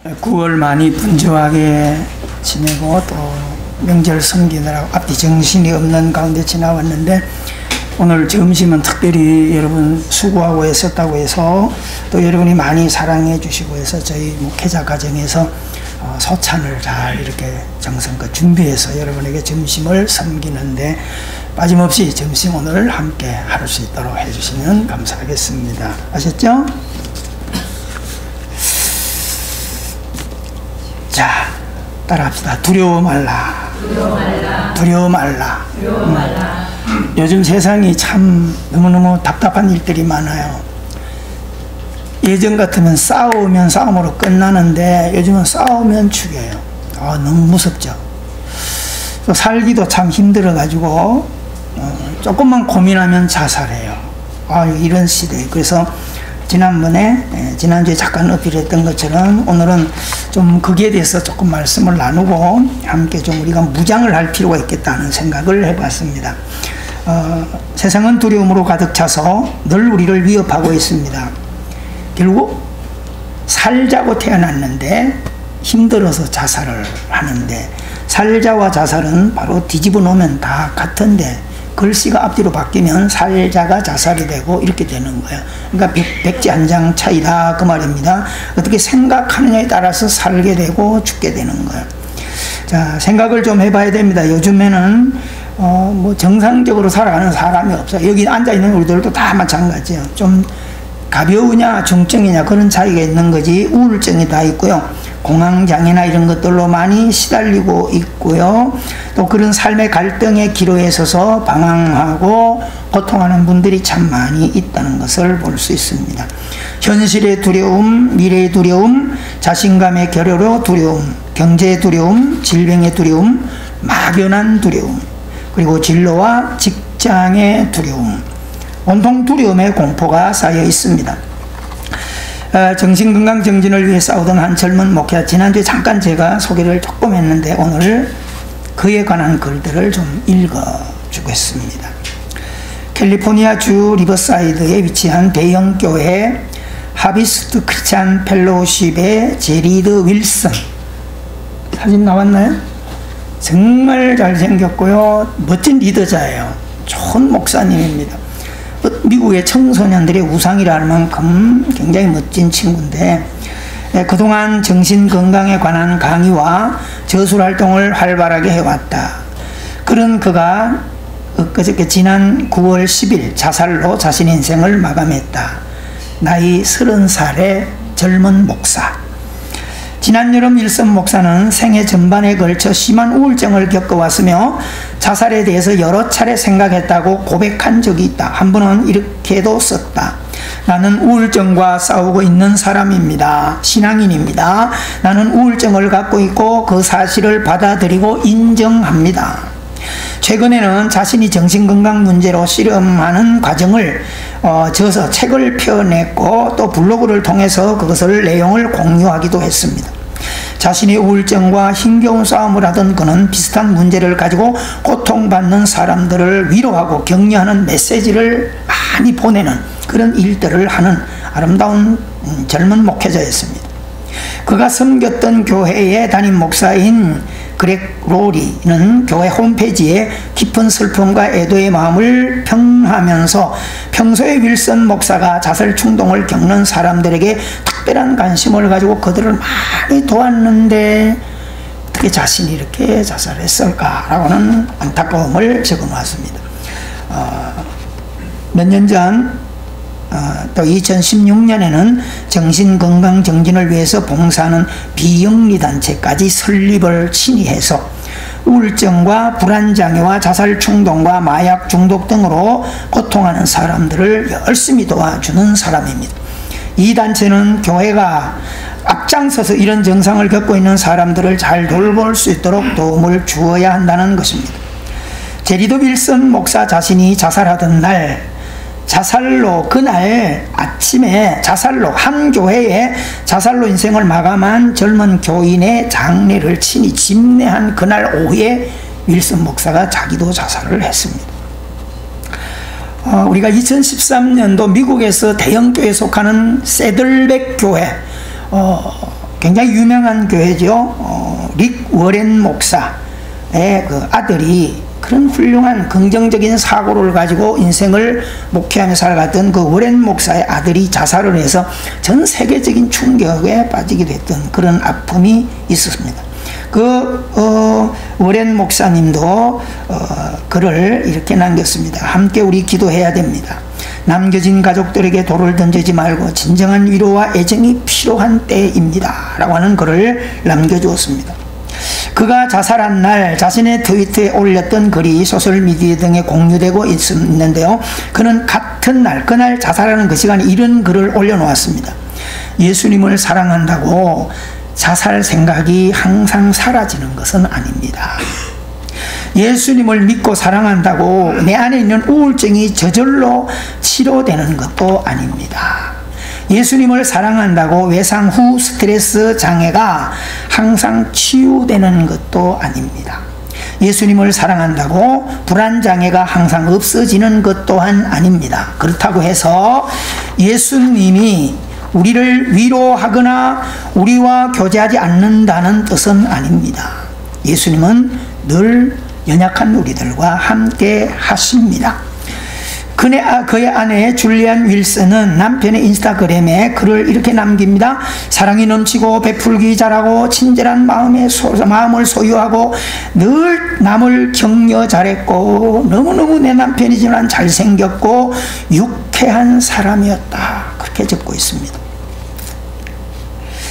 9월 많이 분주하게 지내고 또 명절 섬기느라고 앞뒤 정신이 없는 가운데 지나왔는데, 오늘 점심은 특별히 여러분 수고하고 애썼다고 해서 또 여러분이 많이 사랑해 주시고 해서 저희 목회자 가정에서 소찬을 잘 이렇게 정성껏 준비해서 여러분에게 점심을 섬기는데 빠짐없이 점심 오늘 함께 할 수 있도록 해주시면 감사하겠습니다. 아셨죠? 자, 따라합시다. 두려워 말라. 두려워 말라. 두려워 말라. 두려워 말라. 요즘 세상이 참 너무너무 답답한 일들이 많아요. 예전 같으면 싸우면 싸움으로 끝나는데 요즘은 싸우면 죽여요. 너무 무섭죠. 살기도 참 힘들어가지고 조금만 고민하면 자살해요. 이런 시대. 그래서 지난주에 잠깐 어필했던 것처럼 오늘은 좀 거기에 대해서 조금 말씀을 나누고 함께 좀 우리가 무장을 할 필요가 있겠다는 생각을 해봤습니다. 세상은 두려움으로 가득 차서 늘 우리를 위협하고 있습니다. 결국 살자고 태어났는데 힘들어서 자살을 하는데, 살자와 자살은 바로 뒤집어 놓으면 다 같은데 글씨가 앞뒤로 바뀌면 살자가 자살이 되고 이렇게 되는 거예요. 그러니까 백지 한 장 차이다 그 말입니다. 어떻게 생각하느냐에 따라서 살게 되고 죽게 되는 거예요. 자, 생각을 좀 해봐야 됩니다. 요즘에는 뭐 정상적으로 살아가는 사람이 없어요. 여기 앉아있는 우리들도 다 마찬가지예요. 좀 가벼우냐 중증이냐 그런 차이가 있는 거지, 우울증이 다 있고요, 공황장애나 이런 것들로 많이 시달리고 있고요, 또 그런 삶의 갈등의 기로에 서서 방황하고 고통하는 분들이 참 많이 있다는 것을 볼 수 있습니다. 현실의 두려움, 미래의 두려움, 자신감의 결여로 두려움, 경제의 두려움, 질병의 두려움, 막연한 두려움, 그리고 진로와 직장의 두려움, 온통 두려움의 공포가 쌓여 있습니다. 정신건강 정진을 위해 싸우던 한 젊은 목회자, 지난주에 잠깐 제가 소개를 조금 했는데 오늘 그에 관한 글들을 좀 읽어주겠습니다. 캘리포니아 주 리버사이드에 위치한 대형 교회 하비스트 크리스찬 펠로우십의 제리드 윌슨, 사진 나왔나요? 정말 잘생겼고요, 멋진 리더자예요. 좋은 목사님입니다. 미국의 청소년들의 우상이라는 만큼 굉장히 멋진 친구인데, 그동안 정신건강에 관한 강의와 저술활동을 활발하게 해왔다. 그런 그가 그저께 지난 9월 10일 자살로 자신 인생을 마감했다. 나이 30살의 젊은 목사. 지난 여름 윌슨 목사는 생애 전반에 걸쳐 심한 우울증을 겪어왔으며 자살에 대해서 여러 차례 생각했다고 고백한 적이 있다. 한 번은 이렇게도 썼다. 나는 우울증과 싸우고 있는 사람입니다. 신앙인입니다. 나는 우울증을 갖고 있고 그 사실을 받아들이고 인정합니다. 최근에는 자신이 정신건강 문제로 씨름하는 과정을 적어서 책을 펴냈고 또 블로그를 통해서 그것을 내용을 공유하기도 했습니다. 자신이 우울증과 힘겨운 싸움을 하던 그는 비슷한 문제를 가지고 고통받는 사람들을 위로하고 격려하는 메시지를 많이 보내는 그런 일들을 하는 아름다운 젊은 목회자였습니다. 그가 섬겼던 교회의 담임 목사인 그렉 로리는 교회 홈페이지에 깊은 슬픔과 애도의 마음을 평하면서 평소에 윌슨 목사가 자살 충동을 겪는 사람들에게 특별한 관심을 가지고 그들을 많이 도왔는데 어떻게 자신이 이렇게 자살했을까라고는 안타까움을 적어놨습니다. 몇 년 전 또 2016년에는 정신건강 정진을 위해서 봉사하는 비영리단체까지 설립을 친의해서 우울증과 불안장애와 자살충동과 마약 중독 등으로 고통하는 사람들을 열심히 도와주는 사람입니다. 이 단체는 교회가 앞장서서 이런 증상을 겪고 있는 사람들을 잘 돌볼 수 있도록 도움을 주어야 한다는 것입니다. 제리드 윌슨 목사 자신이 자살하던 날, 그날 아침에 한 교회에 자살로 인생을 마감한 젊은 교인의 장례를 친히 집례한 그날 오후에 윌슨 목사가 자기도 자살을 했습니다. 우리가 2013년도 미국에서 대형교회에 속하는 세들백 교회, 굉장히 유명한 교회죠. 릭 워렌 목사의 그 아들이 그런 훌륭한 긍정적인 사고를 가지고 인생을 목회하며 살아갔던 그 워렌 목사의 아들이 자살을 해서 전 세계적인 충격에 빠지기도 했던 그런 아픔이 있었습니다. 워렌 목사님도 글을 이렇게 남겼습니다. 함께 우리 기도해야 됩니다. 남겨진 가족들에게 돌을 던지지 말고 진정한 위로와 애정이 필요한 때입니다. 라고 하는 글을 남겨주었습니다. 그가 자살한 날 자신의 트위터에 올렸던 글이 소셜미디어 등에 공유되고 있는데요. 그는 같은 날, 그날 자살하는 그 시간에 이런 글을 올려놓았습니다. 예수님을 사랑한다고 자살 생각이 항상 사라지는 것은 아닙니다. 예수님을 믿고 사랑한다고 내 안에 있는 우울증이 저절로 치료되는 것도 아닙니다. 예수님을 사랑한다고 외상 후 스트레스 장애가 항상 치유되는 것도 아닙니다. 예수님을 사랑한다고 불안 장애가 항상 없어지는 것 또한 아닙니다. 그렇다고 해서 예수님이 우리를 위로하거나 우리와 교제하지 않는다는 뜻은 아닙니다. 예수님은 늘 연약한 우리들과 함께 하십니다. 그의 아내 줄리안 윌슨은 남편의 인스타그램에 글을 이렇게 남깁니다. 사랑이 넘치고 베풀기 잘하고 친절한 마음을 소유하고 늘 남을 격려 잘했고 너무너무 내 남편이지만 잘생겼고 유쾌한 사람이었다. 그렇게 적고 있습니다.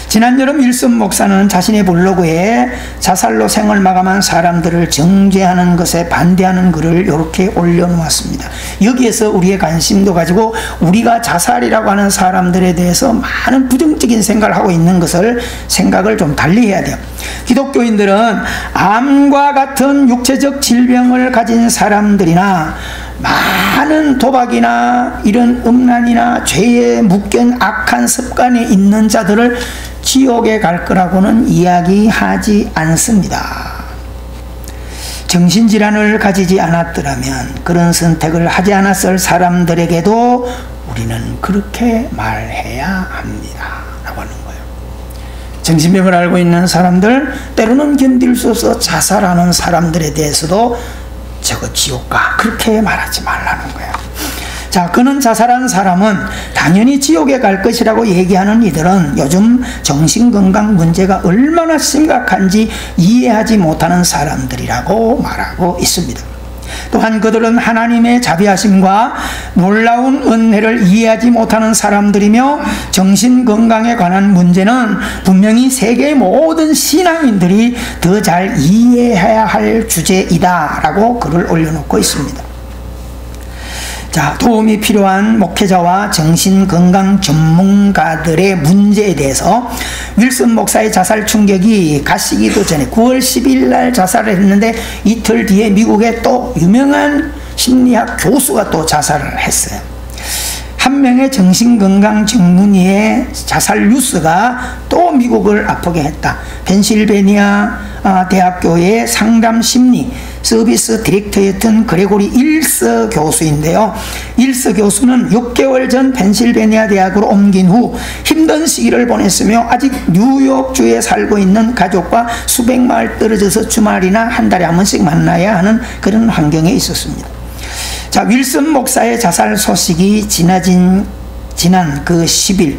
지난 여름 윌슨 목사는 자신의 블로그에 자살로 생을 마감한 사람들을 정죄하는 것에 반대하는 글을 이렇게 올려놓았습니다. 여기에서 우리의 관심도 가지고 우리가 자살이라고 하는 사람들에 대해서 많은 부정적인 생각을 하고 있는 것을 생각을 좀 달리해야 돼요. 기독교인들은 암과 같은 육체적 질병을 가진 사람들이나 많은 도박이나 이런 음란이나 죄에 묶인 악한 습관에 있는 자들을 지옥에 갈 거라고는 이야기하지 않습니다. 정신질환을 가지지 않았더라면 그런 선택을 하지 않았을 사람들에게도 우리는 그렇게 말해야 합니다. 라고 하는 거예요. 정신병을 앓고 있는 사람들, 때로는 견딜 수 없어 자살하는 사람들에 대해서도 저거 지옥 가, 그렇게 말하지 말라는 거예요. 자, 그는 자살한 사람은 당연히 지옥에 갈 것이라고 얘기하는 이들은 요즘 정신건강 문제가 얼마나 심각한지 이해하지 못하는 사람들이라고 말하고 있습니다. 또한 그들은 하나님의 자비하심과 놀라운 은혜를 이해하지 못하는 사람들이며 정신건강에 관한 문제는 분명히 세계 모든 신앙인들이 더 잘 이해해야 할 주제이다 라고 글을 올려놓고 있습니다. 자, 도움이 필요한 목회자와 정신건강 전문가들의 문제에 대해서 윌슨 목사의 자살 충격이 가시기도 전에 9월 10일 날 자살을 했는데 이틀 뒤에 미국의 또 유명한 심리학 교수가 또 자살을 했어요. 한 명의 정신건강 전문의의 자살 뉴스가 또 미국을 아프게 했다. 펜실베니아 대학교의 상담심리 서비스 디렉터였던 그레고리 일서 교수인데요. 일서 교수는 6개월 전 펜실베니아 대학으로 옮긴 후 힘든 시기를 보냈으며 아직 뉴욕주에 살고 있는 가족과 수백 마일 떨어져서 주말이나 한 달에 한 번씩 만나야 하는 그런 환경에 있었습니다. 자, 윌슨 목사의 자살 소식이 지난 그 10일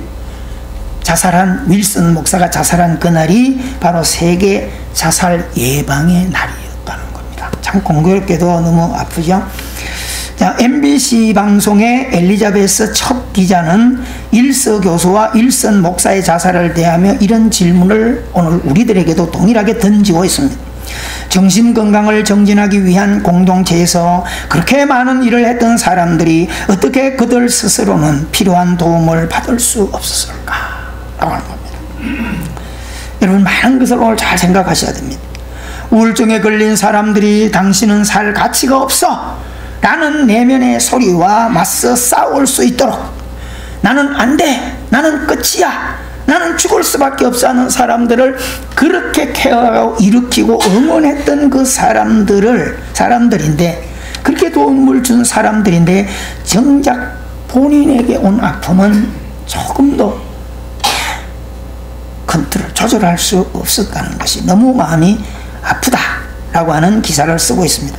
자살한 윌슨 목사가 자살한 그날이 바로 세계 자살 예방의 날이었다는 겁니다. 참 공교롭게도 너무 아프죠. 자, MBC 방송의 엘리자베스 첫 기자는 일서 교수와 윌슨 목사의 자살을 대하며 이런 질문을 오늘 우리들에게도 동일하게 던지고 있습니다. 정신건강을 정진하기 위한 공동체에서 그렇게 많은 일을 했던 사람들이 어떻게 그들 스스로는 필요한 도움을 받을 수 없었을까? 라고 하는 겁니다. 여러분, 많은 것을 오늘 잘 생각하셔야 됩니다. 우울증에 걸린 사람들이 당신은 살 가치가 없어 라는 내면의 소리와 맞서 싸울 수 있도록 나는 안 돼, 나는 끝이야, 나는 죽을 수밖에 없어 하는 사람들을 그렇게 케어하고 일으키고 응원했던 그 사람들인데, 그렇게 도움을 준 사람들인데 정작 본인에게 온 아픔은 조금도 컨트롤, 조절할 수 없었다는 것이 너무 마음이 아프다라고 하는 기사를 쓰고 있습니다.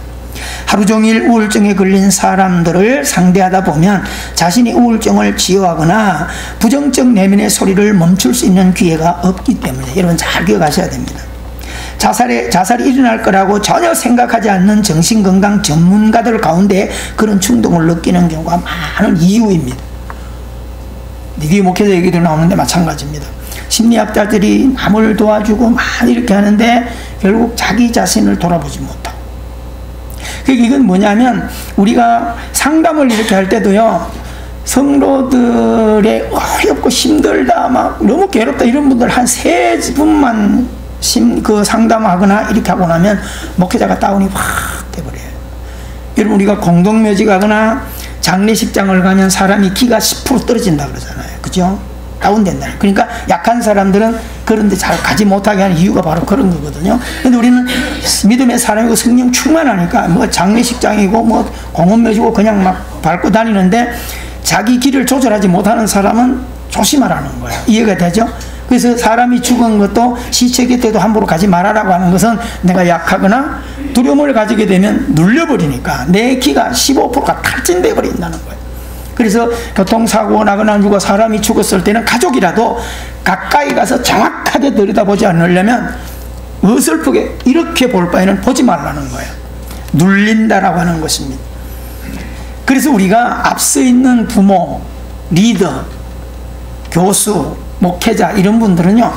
하루 종일 우울증에 걸린 사람들을 상대하다 보면 자신이 우울증을 치유하거나 부정적 내면의 소리를 멈출 수 있는 기회가 없기 때문에 여러분 잘 기억하셔야 됩니다. 자살이 일어날 거라고 전혀 생각하지 않는 정신건강 전문가들 가운데 그런 충동을 느끼는 경우가 많은 이유입니다. 뒤에 목회자 얘기도 나오는데 마찬가지입니다. 심리학자들이 남을 도와주고 막 이렇게 하는데 결국 자기 자신을 돌아보지 못하고. 그러니까 이건 뭐냐면 우리가 상담을 이렇게 할 때도요, 성도들의 어렵고 힘들다, 막 너무 괴롭다 이런 분들 한 3분만 상담하거나 이렇게 하고 나면 목회자가 다운이 확 돼버려요. 여러분, 우리가 공동묘지 가거나 장례식장을 가면 사람이 기가 10% 떨어진다 그러잖아요. 그죠? 다운된다. 그러니까 약한 사람들은 그런데 잘 가지 못하게 하는 이유가 바로 그런 거거든요. 근데 우리는 믿음의 사람이고 성령 충만하니까 뭐 장례식장이고 뭐 공원묘지고 그냥 막 밟고 다니는데 자기 길을 조절하지 못하는 사람은 조심하라는 거예요. 이해가 되죠? 그래서 사람이 죽은 것도 시체 곁에도 함부로 가지 말아라고 하는 것은 내가 약하거나 두려움을 가지게 되면 눌려버리니까 내 기가 15%가 탈진돼 버린다는 거예요. 그래서 교통사고 나거나 누가 사람이 죽었을 때는 가족이라도 가까이 가서 정확하게 들여다보지 않으려면 어설프게 이렇게 볼 바에는 보지 말라는 거예요. 눌린다라고 하는 것입니다. 그래서 우리가 앞서 있는 부모, 리더, 교수, 목회자 이런 분들은요,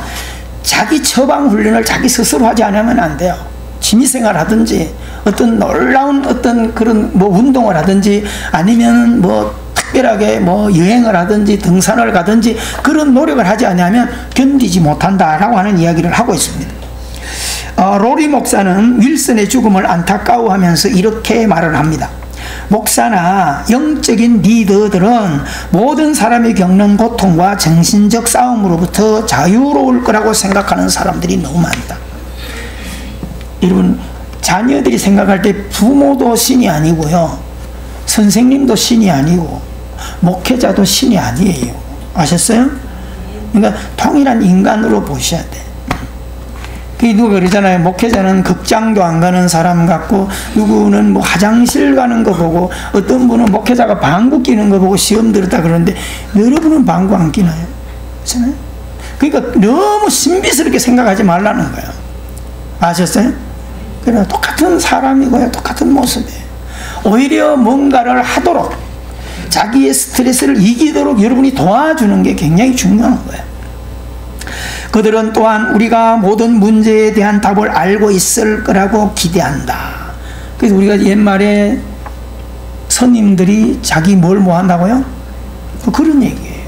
자기 처방 훈련을 자기 스스로 하지 않으면 안 돼요. 취미생활 하든지 어떤 놀라운 어떤 그런 뭐 운동을 하든지 아니면 뭐 특별하게 뭐 여행을 하든지 등산을 가든지 그런 노력을 하지 않으면 견디지 못한다라고 하는 이야기를 하고 있습니다. 로리 목사는 윌슨의 죽음을 안타까워하면서 이렇게 말을 합니다. 목사나 영적인 리더들은 모든 사람이 겪는 고통과 정신적 싸움으로부터 자유로울 거라고 생각하는 사람들이 너무 많다. 여러분, 자녀들이 생각할 때 부모도 신이 아니고요, 선생님도 신이 아니고 목회자도 신이 아니에요. 아셨어요? 그러니까 통일한 인간으로 보셔야 돼. 누가 그러잖아요. 목회자는 극장도 안 가는 사람 같고, 누구는 뭐 화장실 가는 거 보고, 어떤 분은 목회자가 방구 끼는 거 보고 시험 들었다 그러는데, 여러분은 방구 안 끼나요? 그렇잖아요? 그러니까 너무 신비스럽게 생각하지 말라는 거예요. 아셨어요? 그러나 똑같은 사람이고요, 똑같은 모습이에요. 오히려 뭔가를 하도록, 자기의 스트레스를 이기도록 여러분이 도와주는 게 굉장히 중요한 거예요. 그들은 또한 우리가 모든 문제에 대한 답을 알고 있을 거라고 기대한다. 그래서 우리가 옛말에 선임들이 자기 뭘 뭐 한다고요? 그런 얘기예요.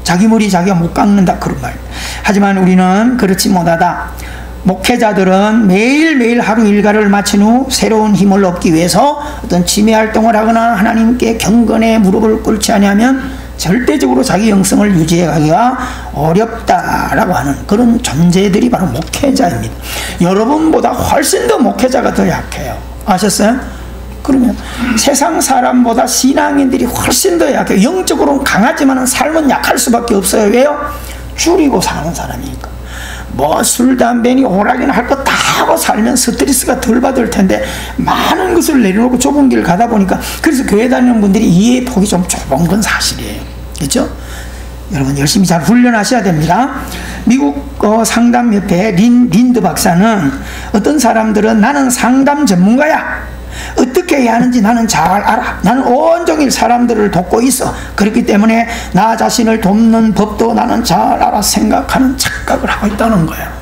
자기 머리 자기가 못 깎는다, 그런 말. 하지만 우리는 그렇지 못하다. 목회자들은 매일매일 하루 일과를 마친 후 새로운 힘을 얻기 위해서 어떤 취미 활동을 하거나 하나님께 경건에 무릎을 꿇지 않으면 절대적으로 자기 영성을 유지해 가기가 어렵다라고 하는 그런 존재들이 바로 목회자입니다. 여러분보다 훨씬 더 목회자가 더 약해요. 아셨어요? 그러면 세상 사람보다 신앙인들이 훨씬 더 약해요. 영적으로는 강하지만 삶은 약할 수밖에 없어요. 왜요? 줄이고 사는 사람이니까. 뭐 술, 담배니 오락이나 할 거 다 하고 살면 스트레스가 덜 받을 텐데 많은 것을 내려놓고 좁은 길을 가다 보니까, 그래서 교회 다니는 분들이 이해의 폭이 좀 좁은 건 사실이에요. 그렇죠? 여러분 열심히 잘 훈련하셔야 됩니다. 미국 상담협회 린드 박사는 어떤 사람들은 나는 상담 전문가야, 어떻게 해야 하는지 나는 잘 알아, 나는 온종일 사람들을 돕고 있어, 그렇기 때문에 나 자신을 돕는 법도 나는 잘 알아 생각하는 착각을 하고 있다는 거예요.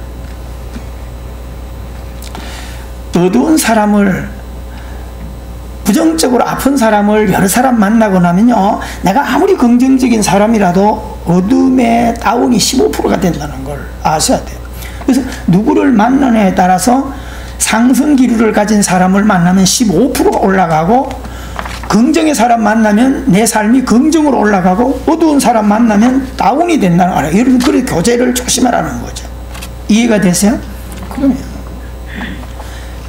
어두운 사람을, 부정적으로 아픈 사람을 여러 사람 만나고 나면요, 내가 아무리 긍정적인 사람이라도 어둠의 다운이 15%가 된다는 걸 아셔야 돼요. 그래서 누구를 만나냐에 따라서 상승 기류를 가진 사람을 만나면 15%가 올라가고, 긍정의 사람 만나면 내 삶이 긍정으로 올라가고, 어두운 사람 만나면 다운이 된다는 거예요. 여러분, 그래 교제를 조심하라는 거죠. 이해가 되세요? 그러면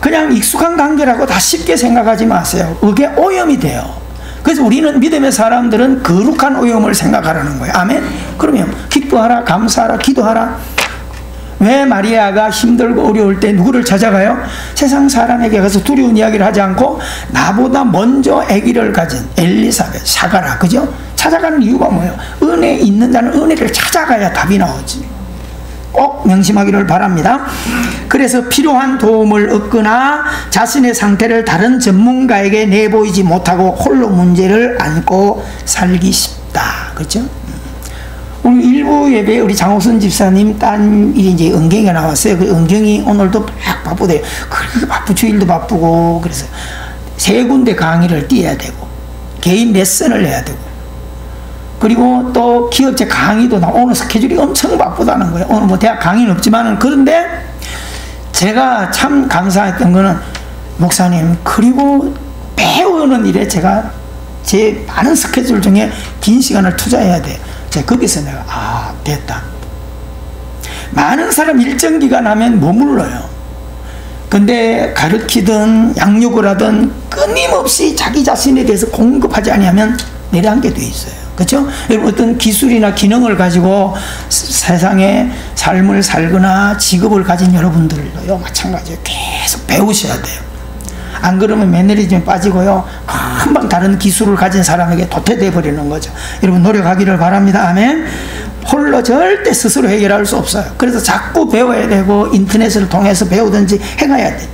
그냥 익숙한 관계라고 다 쉽게 생각하지 마세요. 그게 오염이 돼요. 그래서 우리는 믿음의 사람들은 거룩한 오염을 생각하라는 거예요. 아멘. 그러면 기뻐하라, 감사하라, 기도하라. 왜 마리아가 힘들고 어려울 때 누구를 찾아가요? 세상 사람에게 가서 두려운 이야기를 하지 않고 나보다 먼저 아기를 가진 엘리사벳, 사가라, 그죠? 찾아가는 이유가 뭐예요? 은혜 있는 자는 은혜를 찾아가야 답이 나오지. 꼭 명심하기를 바랍니다. 그래서 필요한 도움을 얻거나 자신의 상태를 다른 전문가에게 내보이지 못하고 홀로 문제를 안고 살기 쉽다. 그렇죠? 오늘 일부 예배에 우리 장호선 집사님 딸이 이제 은경이가 나왔어요. 그 은경이 오늘도 막 바쁘대요. 그렇게 바쁘, 주일도 바쁘고, 그래서 3군데 강의를 띄어야 되고, 개인 레슨을 해야 되고, 그리고 또 기업체 강의도 오늘 스케줄이 엄청 바쁘다는 거예요. 오늘 뭐 대학 강의는 없지만은, 그런데 제가 참 감사했던 거는, 목사님, 그리고 배우는 일에 제가 제 많은 스케줄 중에 긴 시간을 투자해야 돼요. 거기서 내가 됐다. 많은 사람 일정 기간 하면 머물러요. 근데 가르치든 양육을 하든 끊임없이 자기 자신에 대해서 공급하지 않으면 내려앉게 돼 있어요. 그렇죠? 어떤 기술이나 기능을 가지고 세상에 삶을 살거나 직업을 가진 여러분들도요 마찬가지예요. 계속 배우셔야 돼요. 안 그러면 매너리즘에 빠지고요, 금방 다른 기술을 가진 사람에게 도태돼 버리는 거죠. 여러분 노력하기를 바랍니다. 아멘. 홀로 절대 스스로 해결할 수 없어요. 그래서 자꾸 배워야 되고 인터넷을 통해서 배우든지 해가야 돼.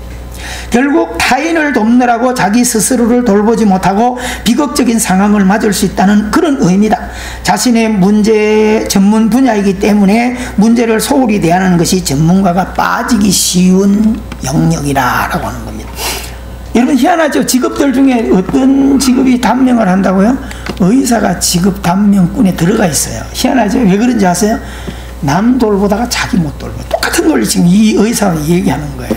결국 타인을 돕느라고 자기 스스로를 돌보지 못하고 비극적인 상황을 맞을 수 있다는 그런 의미다. 자신의 문제 전문 분야이기 때문에 문제를 소홀히 대하는 것이 전문가가 빠지기 쉬운 영역이라고 하는 겁니다. 여러분 희한하죠? 직업들 중에 어떤 직업이 단명을 한다고요? 의사가 직업 단명꾼에 들어가 있어요. 희한하죠? 왜 그런지 아세요? 남 돌보다가 자기 못 돌보. 똑같은 논리 지금 이 의사가 얘기하는 거예요.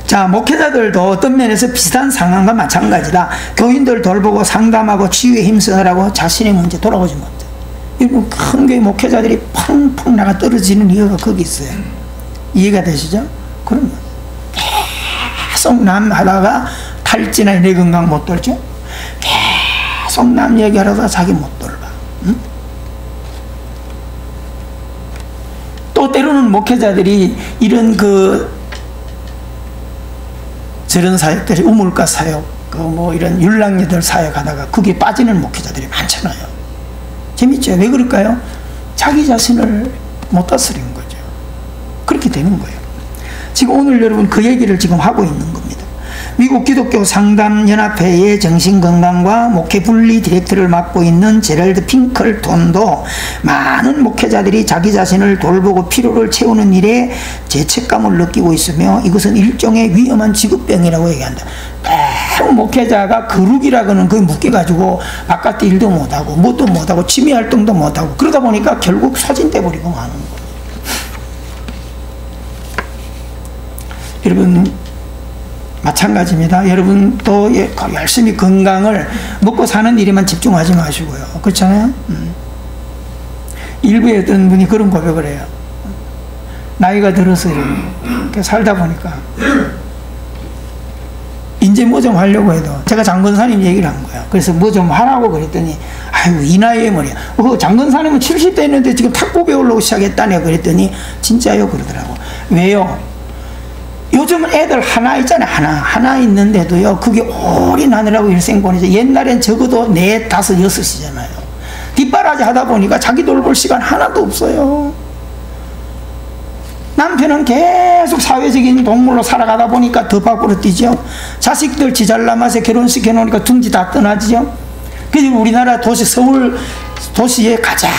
자, 목회자들도 어떤 면에서 비슷한 상황과 마찬가지다. 교인들 돌보고 상담하고 치유에 힘쓰느라고 자신의 문제 돌아보지 못해. 여러분 큰 교회 목회자들이 펑펑 나가 떨어지는 이유가 거기 있어요. 이해가 되시죠? 그러면 계속 남 하다가 탈진하게 내 건강 못 돌죠? 계속 남 얘기하다가 자기 못 돌봐. 응? 또 때로는 목회자들이 이런 저런 사역들이 우물가 사역, 뭐 이런 율랑이들 사역하다가 그게 빠지는 목회자들이 많잖아요. 재밌죠? 왜 그럴까요? 자기 자신을 못 다스린 거죠. 그렇게 되는 거예요. 지금 오늘 여러분 그 얘기를 지금 하고 있는 겁니다. 미국 기독교 상담연합회의 정신건강과 목회 분리 디렉터를 맡고 있는 제럴드 핑클톤도 많은 목회자들이 자기 자신을 돌보고 피로를 채우는 일에 죄책감을 느끼고 있으며 이것은 일종의 위험한 직업병이라고 얘기한다. 목회자가 거룩이라고는 그게 묶여가지고 바깥에 일도 못하고 뭣도 못하고 취미활동도 못하고 그러다 보니까 결국 소진돼 버리고 마는 거예요. 여러분 마찬가지입니다. 여러분 또 열심히 건강을 먹고 사는 일에만 집중하지 마시고요. 그렇잖아요. 일부에 어떤 분이 그런 고백을 해요. 나이가 들어서 이렇게 살다 보니까 이제 뭐 좀 하려고 해도 제가 장건사님 얘기를 한 거예요. 그래서 뭐 좀 하라고 그랬더니 아이고 이 나이에 말이야. 장건사님은 70대 했는데 지금 탁구 배우려고 시작했다네 그랬더니 진짜요 그러더라고. 왜요? 요즘은 애들 하나 있잖아요. 하나 있는데도요 그게 올인하느라고 일생권이죠. 옛날엔 적어도 4, 5, 6이잖아요. 뒷바라지 하다 보니까 자기 돌볼 시간 하나도 없어요. 남편은 계속 사회적인 동물로 살아가다 보니까 더 밖으로 뛰죠. 자식들 지잘나맛에 결혼시켜놓으니까 둥지 다 떠나지죠. 그래서 우리나라 도시 서울 도시에 가장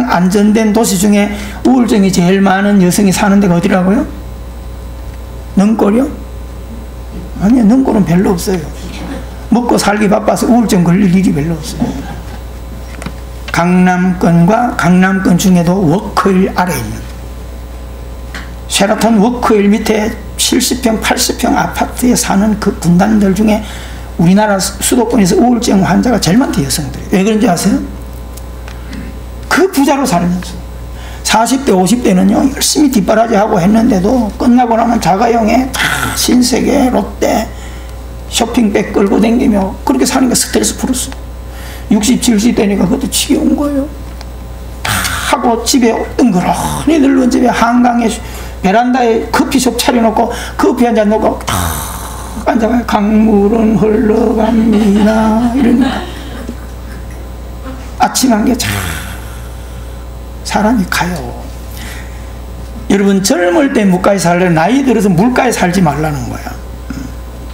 안전된 도시 중에 우울증이 제일 많은 여성이 사는 데가 어디라고요? 능골이요? 아니요, 능골은 별로 없어요. 먹고 살기 바빠서 우울증 걸릴 일이 별로 없어요. 강남권과 강남권 중에도 워크힐 아래 있는 쉐라톤 워크힐 밑에 70평, 80평 아파트에 사는 그 분단들 중에 우리나라 수도권에서 우울증 환자가 제일 많대요, 여성들이. 왜 그런지 아세요? 그 부자로 살면서 40대, 50대는요, 열심히 뒷바라지 하고 했는데도 끝나고 나면 자가용에 다 신세계, 롯데, 쇼핑백 끌고 다니며 그렇게 사니까 스트레스 풀었어. 60, 70 되니까 그것도 지겨운 거예요. 다 하고 집에 뜬그러니 늙은 집에 한강에 베란다에 커피숍 차려놓고 커피 한 잔 놓고 탁 앉아가요. 강물은 흘러갑니다 이러니까 아침 한 개 참 사람이 가요. 여러분 젊을 때 물가에 살래 나이 들어서 물가에 살지 말라는 거야.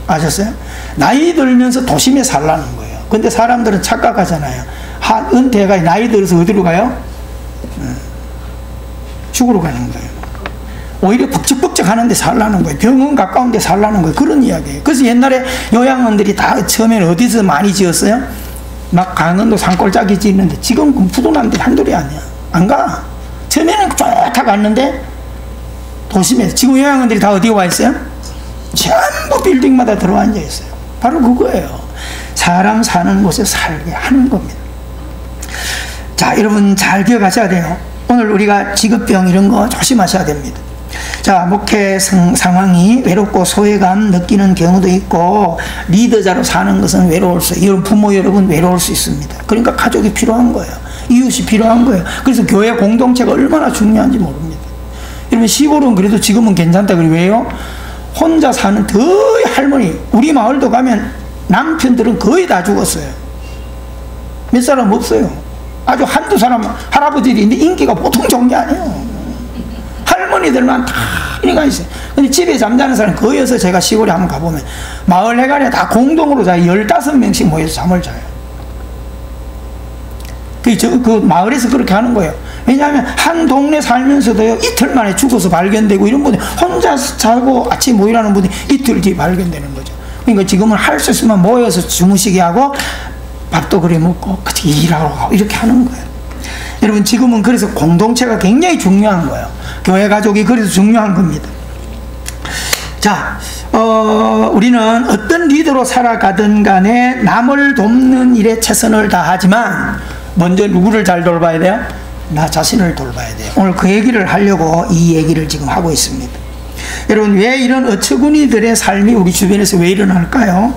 아셨어요? 나이 들면서 도심에 살라는 거예요. 근데 사람들은 착각하잖아요. 은퇴가 나이 들어서 어디로 가요? 죽으러 가는 거예요. 오히려 벅적벅적 하는데 살라는 거예요. 병원 가까운 데 살라는 거예요. 그런 이야기예요. 그래서 옛날에 요양원들이 다 처음에는 어디서 많이 지었어요? 막 강원도 산골짜기 짓는데 지금 푸둔한 데 한둘이 아니야. 안 가. 처음에는 쫙 갔는데 도심에서 지금 요양원들이 다 어디 와 있어요? 전부 빌딩마다 들어와 앉아 있어요. 바로 그거예요. 사람 사는 곳에 살게 하는 겁니다. 자, 여러분 잘 기억하셔야 돼요. 오늘 우리가 직업병 이런 거 조심하셔야 됩니다. 자, 목회 상황이 외롭고 소외감 느끼는 경우도 있고 리더자로 사는 것은 외로울 수 있어요. 부모 여러분 외로울 수 있습니다. 그러니까 가족이 필요한 거예요. 이웃이 필요한 거예요. 그래서 교회 공동체가 얼마나 중요한지 모릅니다. 여러분 시골은 그래도 지금은 괜찮다. 그리고 왜요? 혼자 사는 거의 할머니, 우리 마을도 가면 남편들은 거의 다 죽었어요. 몇 사람 없어요. 아주 한두 사람 할아버지들이 있는데 인기가 보통 좋은 게 아니에요. 할머니들만 다 이리가 있어요. 근데 집에 잠자는 사람 거의 어서 제가 시골에 한번 가보면 마을 해관에 다 공동으로 자요. 15명씩 모여서 잠을 자요. 그 마을에서 그렇게 하는 거예요. 왜냐하면 한 동네 살면서도요 이틀 만에 죽어서 발견되고 이런 분이 혼자 자고 아침에 모이라는 분이 이틀 뒤에 발견되는 거죠. 그러니까 지금은 할 수 있으면 모여서 주무시게 하고 밥도 그래 먹고 같이 일하러 가고 이렇게 하는 거예요. 여러분 지금은 그래서 공동체가 굉장히 중요한 거예요. 교회 가족이 그래서 중요한 겁니다. 자, 우리는 어떤 리더로 살아가든 간에 남을 돕는 일에 최선을 다하지만 먼저 누구를 잘 돌봐야 돼요? 나 자신을 돌봐야 돼요. 오늘 그 얘기를 하려고 이 얘기를 지금 하고 있습니다. 여러분 왜 이런 어처구니들의 삶이 우리 주변에서 왜 일어날까요?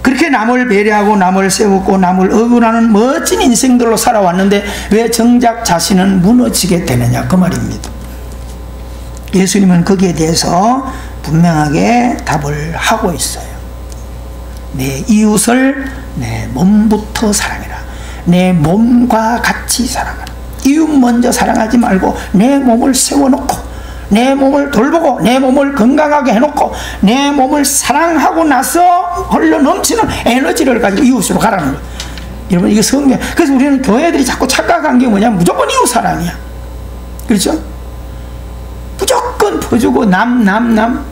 그렇게 남을 배려하고 남을 세우고 남을 억울하는 멋진 인생들로 살아왔는데 왜 정작 자신은 무너지게 되느냐 그 말입니다. 예수님은 거기에 대해서 분명하게 답을 하고 있어요. 내 이웃을 내 몸부터 사랑해라. 내 몸과 같이 사랑하라. 이웃 먼저 사랑하지 말고 내 몸을 세워놓고 내 몸을 돌보고 내 몸을 건강하게 해놓고 내 몸을 사랑하고 나서 흘러 넘치는 에너지를 가지고 이웃으로 가라는 거예요. 여러분 이게 성경. 그래서 우리는 교회들이 자꾸 착각한 게 뭐냐면 무조건 이웃 사랑이야. 그렇죠? 무조건 퍼주고 남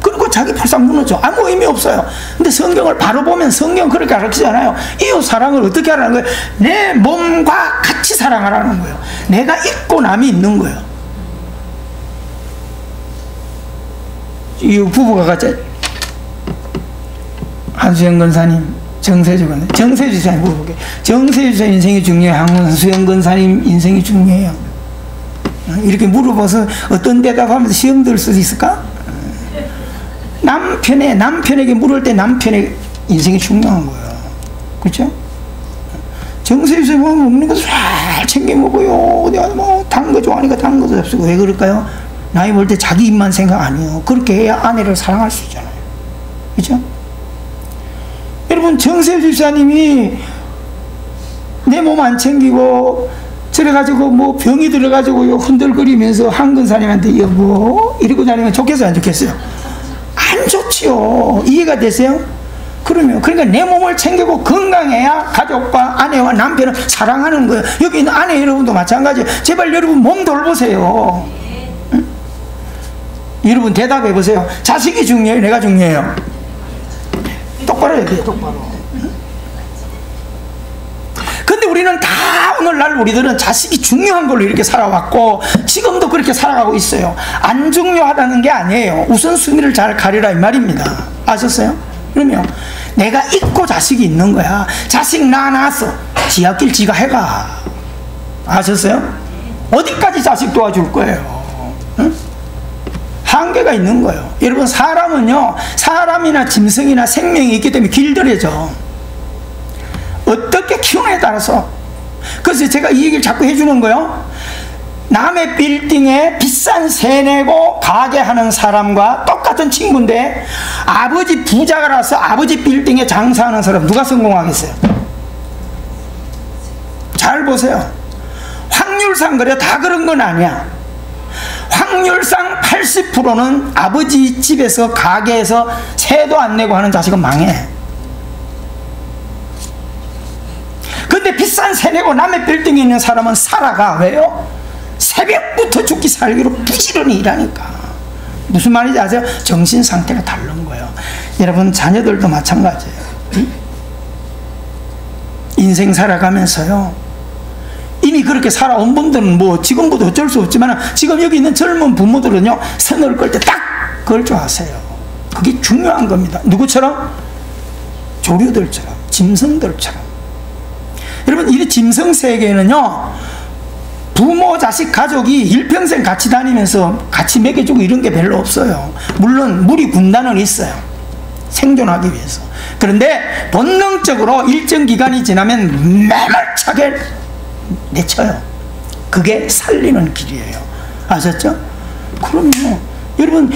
그리고 자기 발상 무너져. 아무 의미 없어요. 근데 성경을 바로 보면 성경 그렇게 가르치잖아요. 이웃 사랑을 어떻게 하라는 거예요? 내 몸과 같이 사랑하라는 거예요. 내가 있고 남이 있는 거예요. 이 부부가 같이 한수영 권사님, 정세주 권사님, 정세주 지사님 물어볼게요. 정세주 지사 인생이 중요해요? 한수영 권사님 인생이 중요해요? 이렇게 물어봐서 어떤 대답하면서 시험 들 수 있을까? 남편에게 물을 때 남편의 인생이 중요한 거예요. 그렇죠? 정세주 지사 뭐 먹는 거 잘 챙겨 먹어요. 내가 뭐 단 거 좋아하니까 단 거 잡수고. 왜 그럴까요? 나이 먹을 때 자기 입만 생각 아니에요. 그렇게 해야 아내를 사랑할 수 있잖아요. 그죠? 여러분, 정세주 집사님이 내 몸 안 챙기고, 저래가지고 뭐 병이 들어가지고 흔들거리면서 한근사님한테 여보, 이러고 다니면 좋겠어요? 안 좋겠어요? 안 좋지요. 이해가 되세요? 그러니까 내 몸을 챙기고 건강해야 가족과 아내와 남편을 사랑하는 거예요. 여기 있는 아내 여러분도 마찬가지예요. 제발 여러분 몸 돌보세요. 여러분 대답해 보세요. 자식이 중요해요? 내가 중요해요? 똑바로 얘기해요. 똑바로. 근데 우리는 다 오늘날 우리들은 자식이 중요한 걸로 이렇게 살아왔고 지금도 그렇게 살아가고 있어요. 안 중요하다는 게 아니에요. 우선순위를 잘 가리라 이 말입니다. 아셨어요? 그러면 내가 있고 자식이 있는 거야. 자식 낳았어. 지 앞길 지가 해가. 아셨어요? 어디까지 자식 도와줄 거예요? 응? 한계가 있는 거예요. 여러분, 사람은요, 사람이나 짐승이나 생명이 있기 때문에 길들여져. 어떻게 키우느냐에 따라서. 그래서 제가 이 얘기를 자꾸 해주는 거예요. 남의 빌딩에 비싼 세 내고 가게 하는 사람과 똑같은 친구인데, 아버지 부자라서 아버지 빌딩에 장사하는 사람 누가 성공하겠어요? 잘 보세요. 확률상 그래, 다 그런 건 아니야. 확률상 80%는 아버지 집에서 가게에서 세도 안 내고 하는 자식은 망해. 근데 비싼 세 내고 남의 빌딩에 있는 사람은 살아가. 왜요? 새벽부터 죽기 살기로 부지런히 일하니까. 무슨 말인지 아세요? 정신 상태가 다른 거예요. 여러분, 자녀들도 마찬가지예요. 인생 살아가면서요, 이미 그렇게 살아온 분들은 뭐 지금부터 어쩔 수 없지만, 지금 여기 있는 젊은 부모들은요, 선을 걸 때 딱 그걸 줄 아세요. 그게 중요한 겁니다. 누구처럼? 조류들처럼, 짐승들처럼. 여러분, 이 짐승 세계에는요, 부모, 자식, 가족이 일평생 같이 다니면서 같이 먹여주고 이런 게 별로 없어요. 물론 무리 군단은 있어요, 생존하기 위해서. 그런데 본능적으로 일정 기간이 지나면 매몰차게 내쳐요. 그게 살리는 길이에요. 아셨죠? 그럼요. 여러분,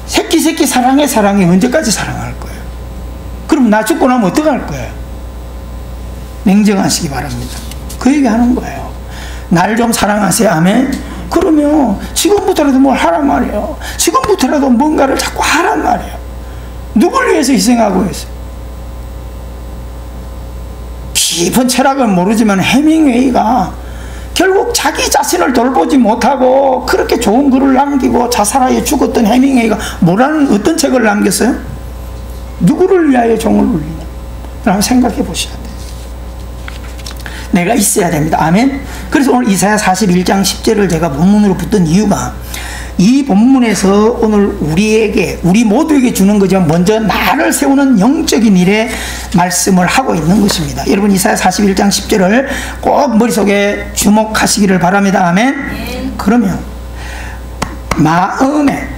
새끼 사랑해 언제까지 사랑할 거예요? 그럼 나 죽고 나면 어떡할 거예요? 냉정하시기 바랍니다. 그 얘기 하는 거예요. 날 좀 사랑하세요. 아멘. 그러면 지금부터라도 뭘 하란 말이에요. 지금부터라도 뭔가를 자꾸 하란 말이에요. 누굴 위해서 희생하고 있어요? 깊은 철학은 모르지만 해밍웨이가 결국 자기 자신을 돌보지 못하고 그렇게 좋은 글을 남기고 자살하여 죽었던 해밍웨이가 뭐라는 어떤 책을 남겼어요? 누구를 위하여 종을 울리냐? 라고 생각해 보셔야 돼요. 내가 있어야 됩니다. 아멘. 그래서 오늘 이사야 41장 10절을 제가 본문으로 붙든 이유가, 이 본문에서 오늘 우리 모두에게 주는 거지만 먼저 나를 세우는 영적인 일에 말씀을 하고 있는 것입니다. 여러분, 이사야 41장 10절을 꼭 머릿속에 주목하시기를 바랍니다. 아멘. 그러면 마음에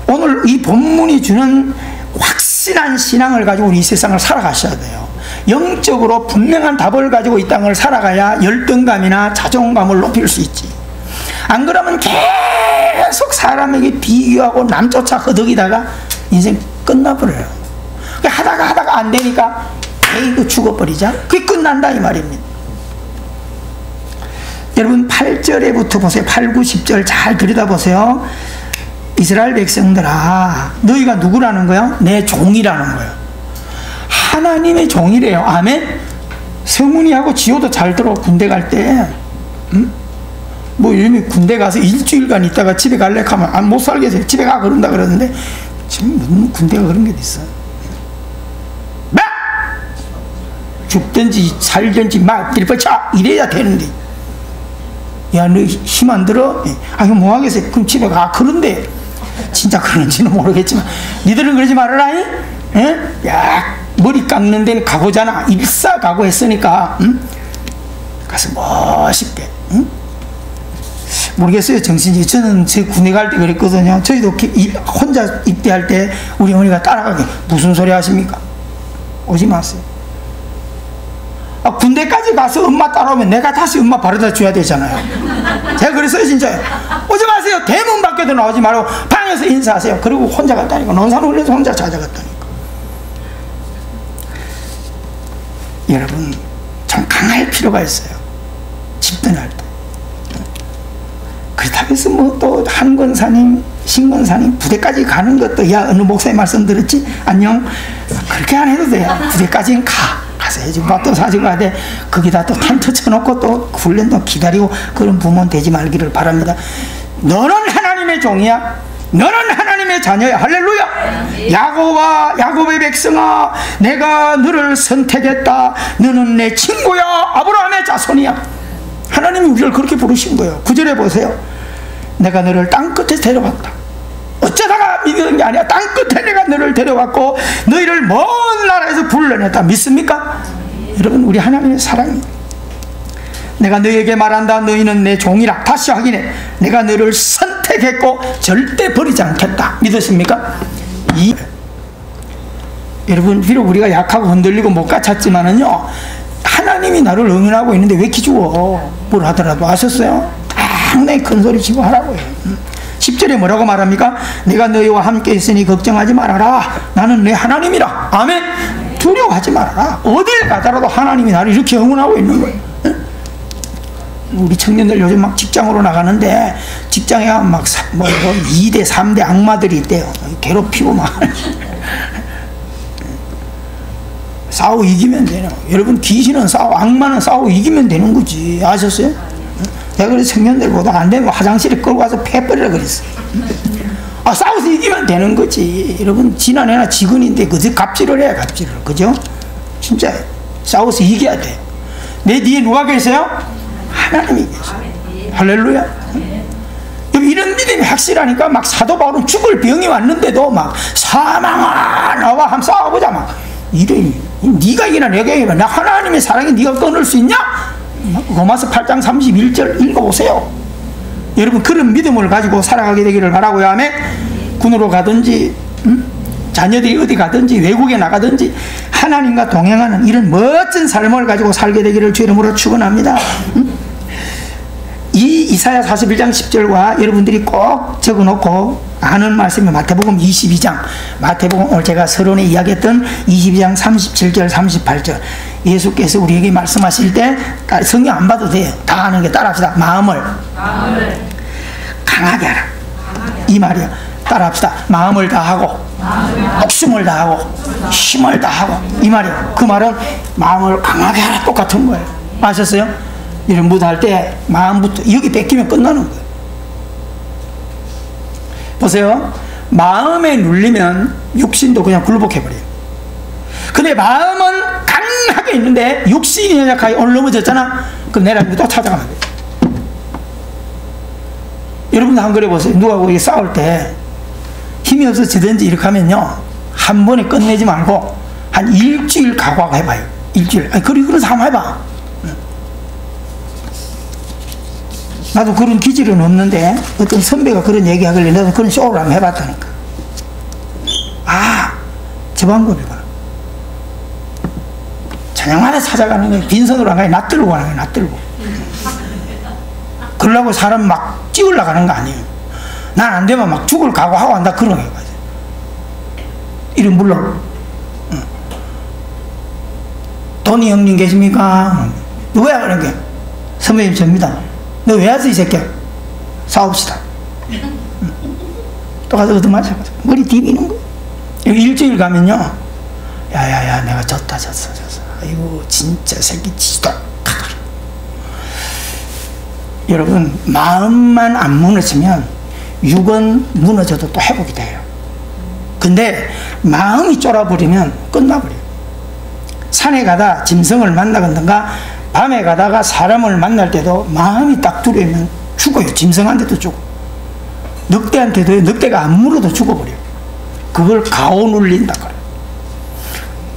오늘 이 본문이 주는 확실한 신앙을 가지고 우리 이 세상을 살아가셔야 돼요. 영적으로 분명한 답을 가지고 이 땅을 살아가야 열등감이나 자존감을 높일 수 있지. 안 그러면 계속 사람에게 비교하고 남조차 허덕이다가 인생 끝나버려요. 하다가 안 되니까 에이구 죽어버리자. 그게 끝난다 이 말입니다. 여러분, 8절에부터 보세요. 8, 9, 10절 잘 들여다보세요. 이스라엘 백성들아, 너희가 누구라는 거야? 내 종이라는 거예요. 하나님의 종이래요. 아멘. 성훈이하고 지호도 잘 들어. 군대 갈 때 뭐 이미 군대 가서 일주일간 있다가 집에 갈래 하면 못 살겠어요. 집에 가 그런다 그러는데, 지금 무슨 군대가 그런 게 있어. 막 죽든지 살든지 막 들이뻗쳐 이래야 되는데, 야, 너 힘 안 들어? 이거 뭐 하겠어요? 그럼 집에 가. 그런데 진짜 그런지는 모르겠지만 니들은 그러지 말아라. 야, 머리 깎는 데는 각오잖아. 일사각오 했으니까 가서 멋있게. 모르겠어요, 정신이. 저는 제 군에 갈 때 그랬거든요. 저희도 혼자 입대할 때 우리 어머니가 따라가게, 무슨 소리 하십니까? 오지 마세요. 군대까지 가서 엄마 따라오면 내가 다시 엄마 바르다 줘야 되잖아요. 제가 그랬어요, 진짜. 오지 마세요. 대문 밖에도 나오지 말고 방에서 인사하세요. 그리고 혼자 갔다니까. 논산훈련소 혼자 찾아갔다니까. 여러분, 좀 강할 필요가 있어요. 집단할 때. 그렇다고 해서 뭐 또 한권사님, 신권사님 부대까지 가는 것도, 야, 어느 목사님 말씀 들었지? 안녕. 그렇게 안 해도 돼요. 부대까지는 가서 해주고 밥도 사주고 하되, 거기다 또 텐트 쳐놓고 또 훈련도 기다리고 그런 부모는 되지 말기를 바랍니다. 너는 하나님의 종이야. 너는 하나님의 자녀야. 할렐루야. 야곱의 백성아, 내가 너를 선택했다. 너는 내 친구야. 아브라함의 자손이야. 하나님이 우리를 그렇게 부르신 거예요. 9절에 보세요. 내가 너를 땅끝에 데려왔다. 어쩌다가 믿는 게 아니야. 땅끝에 내가 너를 데려왔고 너희를 먼 나라에서 불러냈다. 믿습니까? 여러분, 우리 하나님의 사랑이, 내가 너희에게 말한다. 너희는 내 종이라. 다시 확인해. 내가 너를 선택 선택했고 절대 버리지 않겠다. 믿으십니까? 여러분, 비록 우리가 약하고 흔들리고 못 갖췄지만은요, 하나님이 나를 응원하고 있는데 왜 이렇게 죽어? 뭘 하더라도. 아셨어요? 당연히 큰 소리 치고 하라고요. 10절에 뭐라고 말합니까? 내가 너희와 함께 있으니 걱정하지 말아라. 나는 내 하나님이라. 아멘. 두려워하지 말아라. 어딜 가더라도 하나님이 나를 이렇게 응원하고 있는 거예요. 우리 청년들 요즘 막 직장으로 나가는데 직장에 막 2대 3대 악마들이 있대요. 괴롭히고 막 싸워 이기면 되는. 여러분, 귀신은 싸워, 악마는 싸워 이기면 되는 거지. 아셨어요? 내가 그래서 청년들보다 안 되면 화장실에 끌고 가서 패버리라 그랬어. 싸워서 이기면 되는 거지. 여러분, 지난해나 직원인데 그저 갑질을 해, 갑질을. 그죠? 진짜 싸워서 이겨야 돼. 내 뒤에 누가 계세요? 하나님이 계세요. 할렐루야. 이런 믿음이 확실하니까 막 사도 바울은 죽을 병이 왔는데도 막 사망아 나와 한번 싸워보자 막 이래. 네가 이기나 내가 이기나 나 하나님의 사랑이 네가 끊을 수 있냐? 로마서 8장 31절 읽어보세요. 여러분, 그런 믿음을 가지고 살아가게 되기를 바라고요. 아멘. 군으로 가든지 자녀들이 어디 가든지 외국에 나가든지 하나님과 동행하는 이런 멋진 삶을 가지고 살게 되기를 주 이름으로 축원합니다. 이 이사야 41장 10절과 여러분들이 꼭 적어놓고 아는 말씀이 마태복음 22장, 마태복음 오늘 제가 서론에 이야기했던 22장 37절 38절 예수께서 우리에게 말씀하실 때 성경 안 봐도 돼요. 다 아는 게 따라합시다. 마음을 강하게 하라. 이 말이야. 따라합시다. 마음을 다하고 목숨을 다하고 힘을 다하고 이 말이야. 그 말은 마음을 강하게 하라 똑같은 거예요. 아셨어요? 이런 무도할 때 마음부터 여기 뺏기면 끝나는 거예요. 보세요. 마음에 눌리면 육신도 그냥 굴복해버려요. 근데 마음은 강하게 있는데 육신이 연약하게 오늘 넘어졌잖아. 그럼 내일 또 찾아가면 돼요. 여러분도 한번 그래보세요. 누구하고 싸울 때 힘이 없어지든지 이렇게 하면요, 한 번에 끝내지 말고 한 일주일 각오하고 해봐요. 일주일. 그래서 한번 해봐. 나도 그런 기질은 없는데 어떤 선배가 그런 얘기하길래 나도 그런 쇼를 한번 해봤다니까. 저 방법이구나. 저녁마다 찾아가는 거예요. 빈손으로 안 가요. 낯들고 가는 거예요. 낯들고. 그러려고 사람 막 찍으려고 하는 거 아니에요. 난 안 되면 막 죽을 각오하고 한다 그런 거예요. 이름 불러. 돈이 형님 계십니까? 누구야 그런 게? 선배님 접니다. 너 왜 왔어 이 새끼야? 싸웁시다. 또 가서 얻어맞아. 머리 디비는 거. 일주일 가면요, 야야야 내가 졌다. 아이고 진짜 새끼 지독하다. 여러분, 마음만 안 무너지면 육은 무너져도 또 회복이 돼요. 근데 마음이 쫄아버리면 끝나버려요. 산에 가다 짐승을 만나건든가 밤에 가다가 사람을 만날 때도 마음이 딱 두려우면 죽어요. 짐승한테도 죽어. 늑대한테도, 늑대가 안 물어도 죽어버려요. 그걸 가오 눌린다 그래요.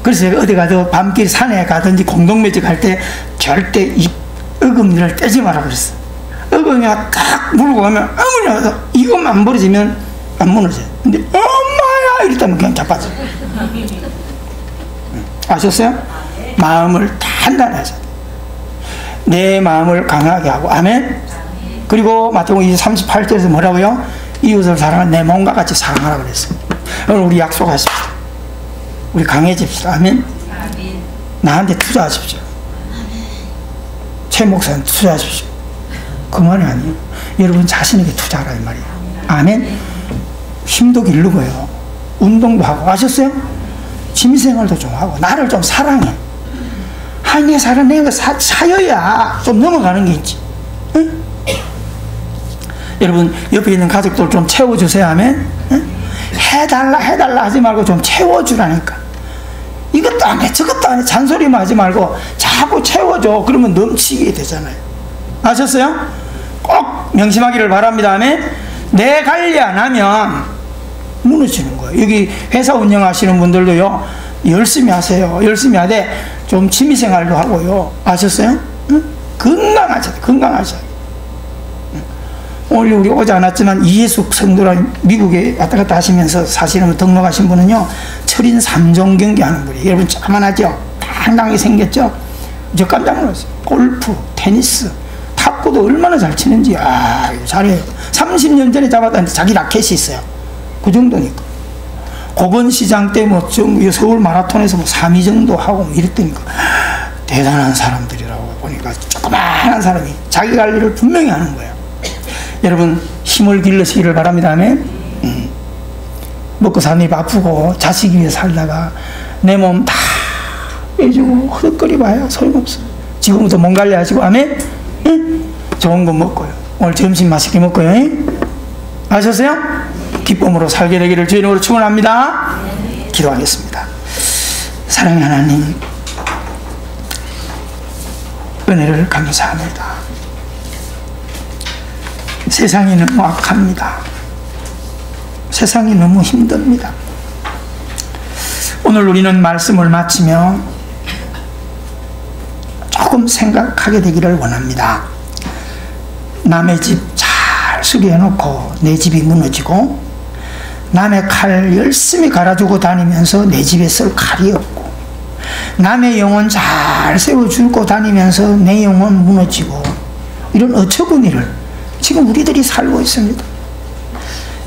그래서 제가 어디 가도 밤길 산에 가든지 공동묘지 갈 때 절대 이 어금니를 떼지 마라 그랬어. 어금니가 딱 물고 가면 어머니가 이것만 안 벌어지면 안 무너져요. 근데 엄마야 이랬다면 그냥 자빠져. 아셨어요? 마음을 단단하셔. 내 마음을 강하게 하고. 아멘. 그리고 마태복음 38절에서 뭐라고요? 이웃을 사랑하는 내 몸과 같이 사랑하라 그랬어요. 오늘 우리 약속하십시오. 우리 강해집시다. 아멘. 나한테 투자하십시오. 최 목사님 투자하십시오. 그 말이 아니에요. 여러분 자신에게 투자하라 이 말이에요. 아멘. 힘도 기르고요, 운동도 하고. 아셨어요? 취미생활도 좀 하고 나를 좀 사랑해. 내 사랑 내가 사여야 좀 넘어가는 게 있지. 응? 여러분 옆에 있는 가족들 좀 채워주세요. 아멘. 응? 해달라 하지 말고 좀 채워주라니까. 이것도 안 해 저것도 안 해 잔소리만 하지 말고 자꾸 채워줘. 그러면 넘치게 되잖아요. 아셨어요? 꼭 명심하기를 바랍니다. 아멘. 내 관리 안 하면 무너지는 거예요. 여기 회사 운영하시는 분들도요, 열심히 하세요. 열심히 하되 좀 취미생활도 하고요. 아셨어요? 응? 건강하셔야 돼. 건강하셔야 돼. 오늘 우리 오지 않았지만 이예숙 성도라 미국에 왔다 갔다 하시면서 사실은 등록하신 분은요, 철인 3종 경기 하는 분이에요. 여러분 자만하죠? 당당하게 생겼죠? 저 깜짝 놀랐어요. 골프, 테니스, 탁구도 얼마나 잘 치는지. 잘해요. 30년 전에 잡았다는데 자기 라켓이 있어요. 그 정도니까. 고건시장 때 뭐 서울 마라톤에서 뭐 3위 정도 하고 이랬다니까. 대단한 사람들이라고 보니까 조그마한 사람이 자기 갈 일을 분명히 하는 거예요. 여러분 힘을 길러시기를 바랍니다. 먹고 사는 입 아프고 자식 위해 살다가 내 몸 다 빼주고 허덕거리 봐요. 소용없어. 지금부터 몸 관리하시고 아멘. 좋은 거 먹고요. 오늘 점심 맛있게 먹고요. 아셨어요? 기쁨으로 살게 되기를 주의 이름으로 축원합니다. 기도하겠습니다. 사랑의 하나님, 은혜를 감사합니다. 세상이 너무 악합니다. 세상이 너무 힘듭니다. 오늘 우리는 말씀을 마치며 조금 생각하게 되기를 원합니다. 남의 집 잘 수리해놓고 내 집이 무너지고, 남의 칼 열심히 갈아주고 다니면서 내 집에 쓸 칼이 없고, 남의 영혼 잘 세워주고 다니면서 내 영혼 무너지고, 이런 어처구니를 지금 우리들이 살고 있습니다.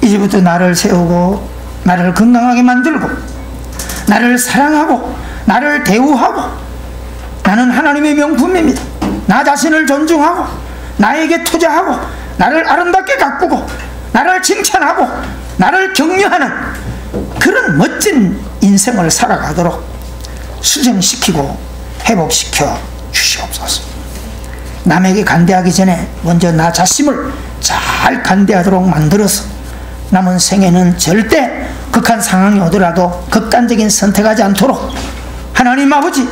이제부터 나를 세우고 나를 건강하게 만들고 나를 사랑하고 나를 대우하고, 나는 하나님의 명품입니다. 나 자신을 존중하고 나에게 투자하고 나를 아름답게 가꾸고 나를 칭찬하고 나를 격려하는 그런 멋진 인생을 살아가도록 수정시키고 회복시켜 주시옵소서. 남에게 간대하기 전에 먼저 나 자신을 잘 간대하도록 만들어서 남은 생에는 절대 극한 상황이 오더라도 극단적인 선택하지 않도록 하나님 아버지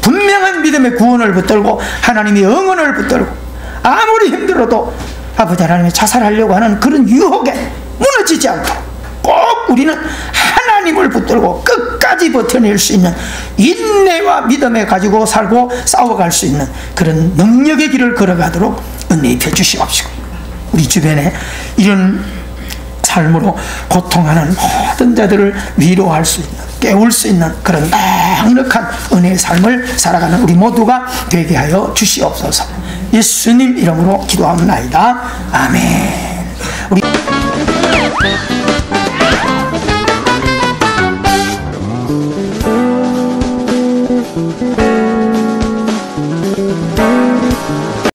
분명한 믿음의 구원을 붙들고 하나님의 응원을 붙들고, 아무리 힘들어도 아버지 하나님이 자살하려고 하는 그런 유혹에 무너지지 않도록 꼭 우리는 하나님을 붙들고 끝까지 버텨낼 수 있는 인내와 믿음을 가지고 살고 싸워갈 수 있는 그런 능력의 길을 걸어가도록 은혜 입혀 주시옵시고, 우리 주변에 이런 삶으로 고통하는 모든 자들을 위로할 수 있는, 깨울 수 있는 그런 넉넉한 은혜의 삶을 살아가는 우리 모두가 되게 하여 주시옵소서. 예수님 이름으로 기도합니다. 아멘. 우리